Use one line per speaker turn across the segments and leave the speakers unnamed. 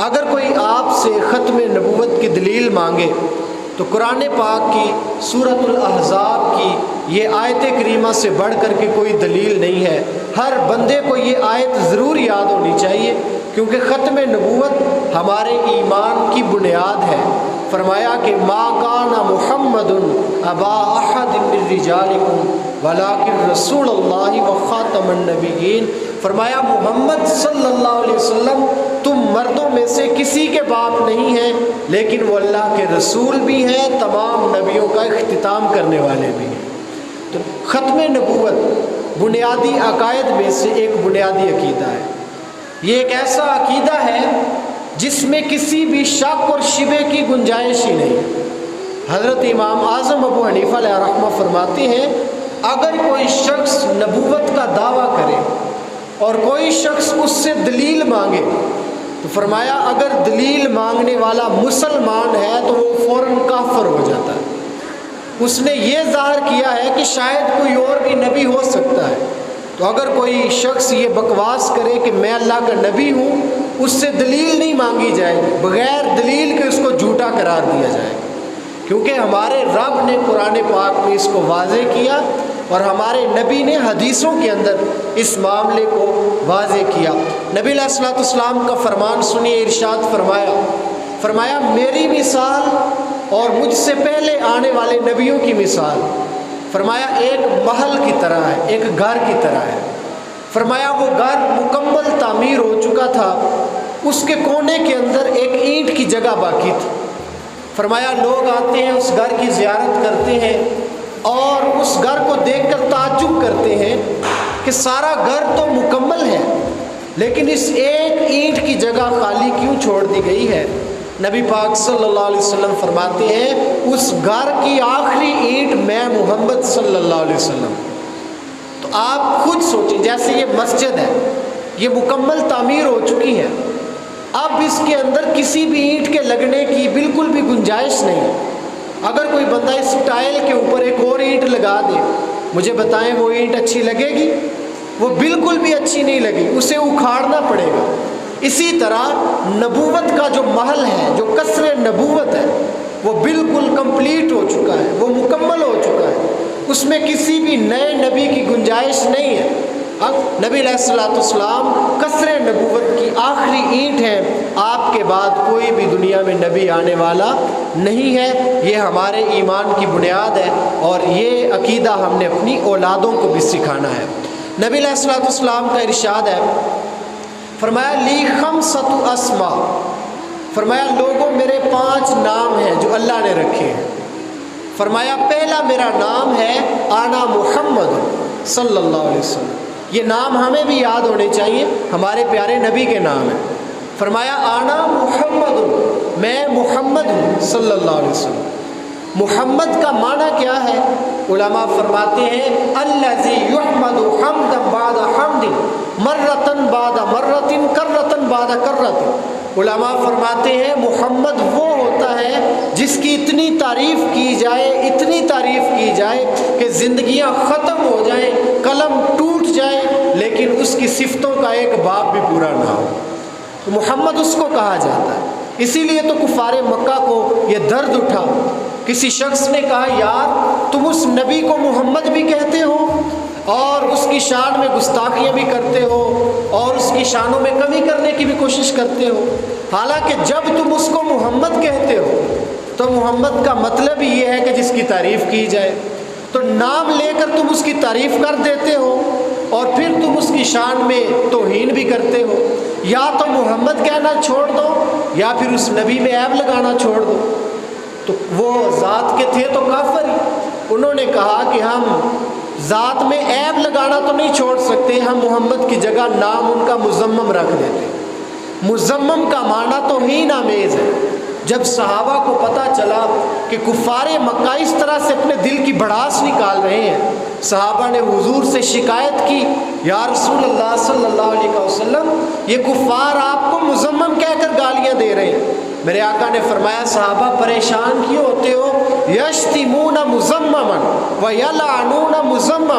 اگر کوئی آپ سے ختم نبوت کی دلیل مانگے تو قرآن پاک کی سورۃ الاحزاب کی یہ آیت کریمہ سے بڑھ کر کے کوئی دلیل نہیں ہے۔ ہر بندے کو یہ آیت ضرور یاد ہونی چاہیے، کیونکہ ختم نبوت ہمارے ایمان کی بنیاد ہے۔ فرمایا کہ ما کان محمد ابا احد من رجالکم ولکن رسول اللہ وخاتم النبیین۔ فرمایا محمد صلی اللہ علیہ وسلم تم مردوں میں سے کسی کے باپ نہیں ہیں، لیکن وہ اللہ کے رسول بھی ہیں، تمام نبیوں کا اختتام کرنے والے بھی ہیں۔ تو ختم نبوت بنیادی عقائد میں سے ایک بنیادی عقیدہ ہے۔ یہ ایک ایسا عقیدہ ہے جس میں کسی بھی شک اور شبہ کی گنجائش ہی نہیں۔ حضرت امام اعظم ابو حنیفہ علیہ رحمہ فرماتے ہیں اگر کوئی شخص نبوت کا دعویٰ کرے اور کوئی شخص اس سے دلیل مانگے تو فرمایا اگر دلیل مانگنے والا مسلمان ہے تو وہ فوراً کافر ہو جاتا ہے۔ اس نے یہ ظاہر کیا ہے کہ شاید کوئی اور بھی نبی ہو سکتا ہے۔ تو اگر کوئی شخص یہ بکواس کرے کہ میں اللہ کا نبی ہوں، اس سے دلیل نہیں مانگی جائے گی، بغیر دلیل کے اس کو جھوٹا قرار دیا جائے گا، کیونکہ ہمارے رب نے قرآن پاک میں اس کو واضح کیا اور ہمارے نبی نے حدیثوں کے اندر اس معاملے کو واضح کیا۔ نبی علیہ الصلوۃ والسلام کا فرمان سنیے، ارشاد فرمایا میری مثال اور مجھ سے پہلے آنے والے نبیوں کی مثال، فرمایا ایک محل کی طرح ہے، ایک گھر کی طرح ہے۔ فرمایا وہ گھر مکمل تعمیر ہو چکا تھا، اس کے کونے کے اندر ایک اینٹ کی جگہ باقی تھی۔ فرمایا لوگ آتے ہیں، اس گھر کی زیارت کرتے ہیں اور اس گھر کو دیکھ کر تعجب کرتے ہیں کہ سارا گھر تو مکمل ہے، لیکن اس ایک اینٹ کی جگہ خالی کیوں چھوڑ دی گئی ہے؟ نبی پاک صلی اللہ علیہ وسلم فرماتے ہیں اس گھر کی آخری اینٹ میں محمد صلی اللہ علیہ وسلم۔ تو آپ خود سوچیں، جیسے یہ مسجد ہے، یہ مکمل تعمیر ہو چکی ہے، اب اس کے اندر کسی بھی اینٹ کے لگنے کی بالکل بھی گنجائش نہیں۔ اگر کوئی بندہ اس ٹائل کے اوپر ایک اور اینٹ لگا دے، مجھے بتائیں وہ اینٹ اچھی لگے گی؟ وہ بالکل بھی اچھی نہیں لگی، اسے اکھاڑنا پڑے گا۔ اسی طرح نبوت کا جو محل ہے، جو قصر نبوت ہے، وہ بالکل کمپلیٹ ہو چکا ہے، وہ مکمل ہو چکا ہے، اس میں کسی بھی نئے نبی کی گنجائش نہیں ہے۔ اب نبی علیہ الصلوۃ والسلام قصر نبوت کی آخری اینٹ ہے، آپ کے بعد کوئی بھی دنیا میں نبی آنے والا نہیں ہے۔ یہ ہمارے ایمان کی بنیاد ہے اور یہ عقیدہ ہم نے اپنی اولادوں کو بھی سکھانا ہے۔ نبی علیہ الصلوۃ والسلام کا ارشاد ہے، فرمایا لی خمسۃ اسماء، فرمایا لوگوں میرے 5 نام ہیں جو اللہ نے رکھے ہیں۔ فرمایا پہلا میرا نام ہے آنا محمد صلی اللہ علیہ وسلم۔ یہ نام ہمیں بھی یاد ہونے چاہیے، ہمارے پیارے نبی کے نام ہیں۔ فرمایا آنا محمد، میں محمد ہوں صلی اللہ علیہ وسلم۔ محمد کا معنی کیا ہے؟ علماء فرماتے ہیں الذی یحمد حمدا بعد حمد مرتن بعد مرتن کرتن بعد کرت۔ علماء فرماتے ہیں محمد وہ ہوتا ہے جس کی اتنی تعریف کی جائے، اتنی تعریف کی جائے کہ زندگیاں ختم ہو جائیں، قلم ٹوٹ جائے، لیکن اس کی صفتوں کا ایک باب بھی پورا نہ ہو۔ تو محمد اس کو کہا جاتا ہے۔ اسی لیے تو کفار مکہ کو یہ درد اٹھا، کسی شخص نے کہا یار تم اس نبی کو محمد بھی کہتے ہو اور اس کی شان میں گستاخیاں بھی کرتے ہو اور اس کی شانوں میں کمی کرنے کی بھی کوشش کرتے ہو، حالانکہ جب تم اس کو محمد کہتے ہو تو محمد کا مطلب یہ ہے کہ جس کی تعریف کی جائے، تو نام لے کر تم اس کی تعریف کر دیتے ہو اور پھر تم اس کی شان میں توہین بھی کرتے ہو۔ یا تو محمد کہنا چھوڑ دو یا پھر اس نبی میں عیب لگانا چھوڑ دو۔ تو وہ ذات کے تھے تو کافر ہی، انہوں نے کہا کہ ہم ذات میں عیب لگانا تو نہیں چھوڑ سکتے، ہم محمد کی جگہ نام ان کا مزمم رکھ دیتے۔ مزمم کا معنی توہین آمیز ہے۔ جب صحابہ کو پتہ چلا کہ کفار مکہ اس طرح سے اپنے دل کی بھڑاس نکال رہے ہیں، صحابہ نے حضور سے شکایت کی، یا رسول اللہ صلی اللہ علیہ وسلم یہ کفار آپ کو مزمم کہہ کر گالیاں دے رہے ہیں۔ میرے آقا نے فرمایا صحابہ پریشان کیوں ہوتے ہو؟ یشتمون مزمما ویلعنون مزمما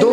2